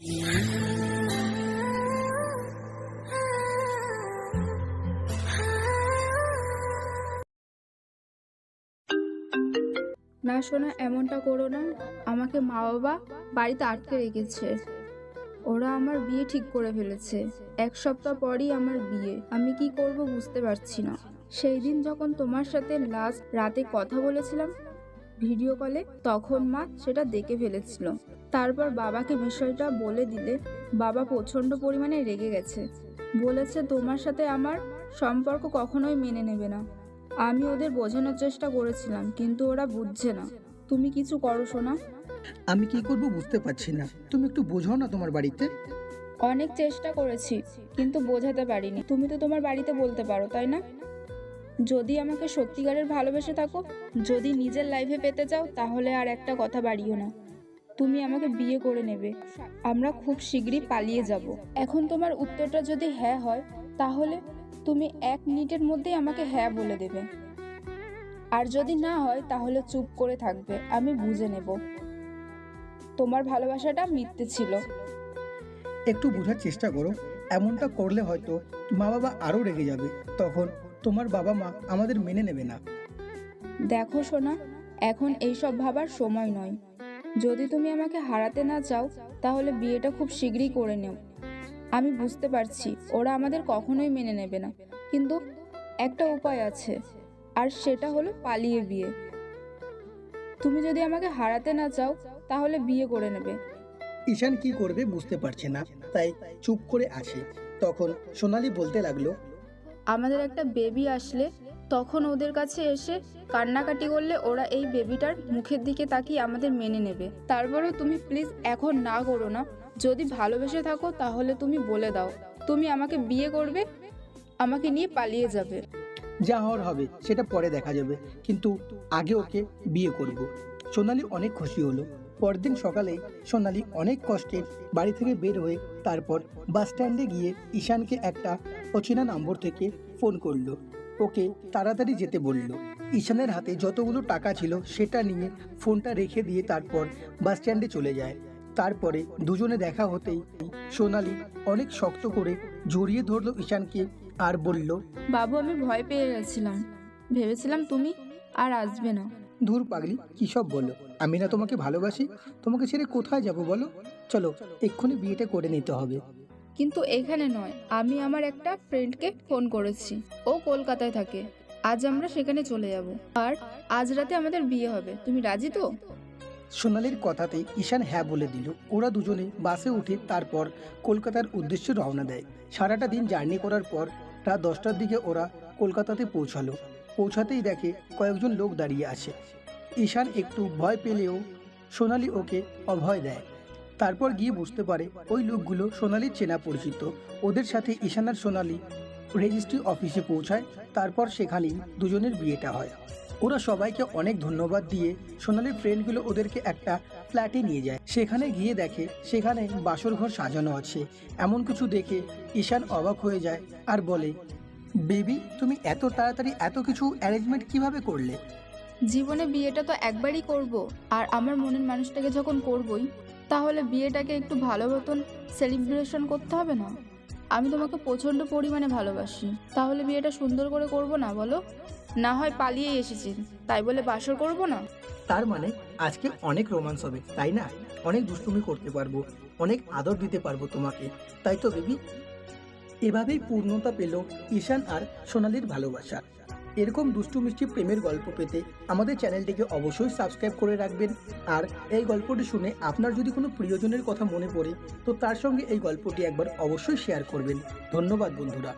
না সোনা, এমনটা করো না। আমাকে মা বাবা বাড়িতে আটকে রেখেছে। ওরা আমার বিয়ে ঠিক করে ফেলেছে। 1 সপ্তাহ পরই আমার বিয়ে। আমি কি করব বুঝতে পারছি না। সেই দিন যখন তোমার সাথে লাস্ট রাতে কথা বলেছিলাম ভিডিও কলে, তখন মা সেটা দেখে ফেলেছিল। তারপর বাবাকে বিষয়টা বলে দিলে বাবা প্রচণ্ড পরিমাণে রেগে গেছে। বলেছে তোমার সাথে আমার সম্পর্ক কখনোই মেনে নেবে না। আমি ওদের বোঝানোর চেষ্টা করেছিলাম, কিন্তু ওরা বুঝছে না। তুমি কিছু করো সোনা। আমি কি করব বুঝতে পারছি না। তুমি একটু বোঝাও না তোমার বাড়িতে। অনেক চেষ্টা করেছি, কিন্তু বোঝাতে পারিনি। তুমি তো তোমার বাড়িতে বলতে পারো, তাই না? যদি আমাকে সত্যিকারের ভালোবেসে থাকো, যদি নিজের লাইফে পেতে চাও, তাহলে আর একটা কথা বাড়িও না। তুমি আমাকে বিয়ে করে নেবে। আমরা খুব শীঘ্রই পালিয়ে যাব। এখন তোমার উত্তরটা যদি হ্যাঁ হয়, তাহলে তুমি 1 মিনিটের মধ্যেই আমাকে হ্যাঁ বলে দেবে। আর যদি না হয়, তাহলে চুপ করে থাকবে। আমি বুঝে নেব তোমার ভালোবাসাটা মিথ্যে ছিল। একটু বোঝার চেষ্টা করো। এমনটা করলে হয়তো মা বাবা আরও রেগে যাবে। তখন তোমার বাবা মা আমাদের মেনে নেবে না। দেখো সোনা, এখন এইসব ভাবার সময় নয়। যদি তুমি আমাকে হারাতে না চাও, তাহলে বিয়েটা খুব শীঘ্রই করে নেও। আমি বুঝতে পারছি ওরা আমাদের কখনোই মেনে নেবে না, কিন্তু একটা উপায় আছে, আর সেটা হলো পালিয়ে বিয়ে। তুমি যদি আমাকে হারাতে না চাও, তাহলে বিয়ে করে নেবে। ঈশান কি করবে বুঝতে পারছে না, তাই চুপ করে আছে। তখন সোনালি বলতে লাগলো, আমাদের একটা বেবি আসলে তখন ওদের কাছে এসে কান্নাকাটি করলে ওরা এই বেবিটার মুখের দিকে তাকিয়ে আমাদের মেনে নেবে। তারপরেও তুমি প্লিজ এখন না করো না। যদি ভালোবেসে থাকো, তাহলে তুমি বলে দাও তুমি আমাকে বিয়ে করবে, আমাকে নিয়ে পালিয়ে যাবে। যা হওয়ার হবে সেটা পরে দেখা যাবে, কিন্তু আগে ওকে বিয়ে করব। সোনালি অনেক খুশি হলো। পরদিন সকালে সোনালি অনেক কষ্টে বাড়ি থেকে বের হয়ে তারপর বাস স্ট্যান্ডে গিয়ে ঈশানকে একটা অচেনা নম্বর থেকে ফোন করলো। ওকে তাড়াতাড়ি যেতে বলল। ঈশানের হাতে যতগুলো টাকা ছিল সেটা নিয়ে ফোনটা রেখে দিয়ে তারপর বাস স্ট্যান্ডে চলে যায়। তারপরে দুজনে দেখা হতেই সোনালি অনেক শক্ত করে জড়িয়ে ধরলো ঈশানকে আর বলল, বাবু, আমি ভয় পেয়ে গেছিলাম। ভেবেছিলাম তুমি আর আসবে না। ধুর পাগলি, কী সব বলো? আমি না তোমাকে ভালোবাসি? তোমাকে ছেড়ে কোথায় যাব বলো? চলো এক্ষুনি বিয়েটা করে নিতে হবে। কিন্তু এখানে নয়, আমি আমার একটা ফ্রেন্ডকে ফোন করেছি। ও কলকাতায় থাকে। আজ আমরা সেখানে চলে যাব, আর আজ রাতে আমাদের বিয়ে হবে। তুমি রাজি তো? সোনালির কথাতে ঈশান হ্যাঁ বলে দিল। ওরা দুজনে বাসে উঠে তারপর কলকাতার উদ্দেশ্যে রওনা দেয়। সারাটা দিন জার্নি করার পর রাত 10টার দিকে ওরা কলকাতাতে পৌঁছালো। পৌঁছাতেই দেখে কয়েকজন লোক দাঁড়িয়ে আছে। ঈশান একটু ভয় পেলেও সোনালি ওকে অভয় দেয়। তারপর গিয়ে বুঝতে পারে ওই লোকগুলো সোনালির চেনা পরিচিত। ওদের সাথে ঈশান আর সোনালি রেজিস্ট্রি অফিসে পৌঁছায়। তারপর সেখানেই দুজনের বিয়েটা হয়। ওরা সবাইকে অনেক ধন্যবাদ দিয়ে সোনালির ফ্রেন্ডগুলো ওদেরকে একটা ফ্ল্যাটে নিয়ে যায়। সেখানে গিয়ে দেখে সেখানে বাসর ঘর সাজানো আছে। এমন কিছু দেখে ঈশান অবাক হয়ে যায় আর বলে, বেবি, তুমি এত তাড়াতাড়ি এত কিছু অ্যারেঞ্জমেন্ট কিভাবে করলে? জীবনে বিয়েটা তো একবারই করব, আর আমার মনের মানুষটাকে যখন করবই, তাহলে বিয়েটাকে একটু ভালো মতন সেলিব্রেশন করতে হবে না? আমি তোমাকে প্রচণ্ড পরিমাণে ভালোবাসি। তাহলে বিয়েটা সুন্দর করে করব না বলো? না হয় পালিয়ে এসেছি তাই বলে বাসর করব না? তার মানে আজকে অনেক রোমান্স হবে, তাই না? অনেক দুষ্টুমি করতে পারবো, অনেক আদর দিতে পারবো তোমাকে, তাই তো বেবি? এভাবেই পূর্ণতা পেল ঈশান আর সোনালির ভালোবাসা। এরকম দুষ্টু মিষ্টি প্রেমের গল্প পেতে আমাদের চ্যানেলটিকে অবশ্যই সাবস্ক্রাইব করে রাখবেন। আর এই গল্পটি শুনে আপনার যদি কোনো প্রিয়জনের কথা মনে পড়ে, তো তার সঙ্গে এই গল্পটি একবার অবশ্যই শেয়ার করবেন। ধন্যবাদ বন্ধুরা।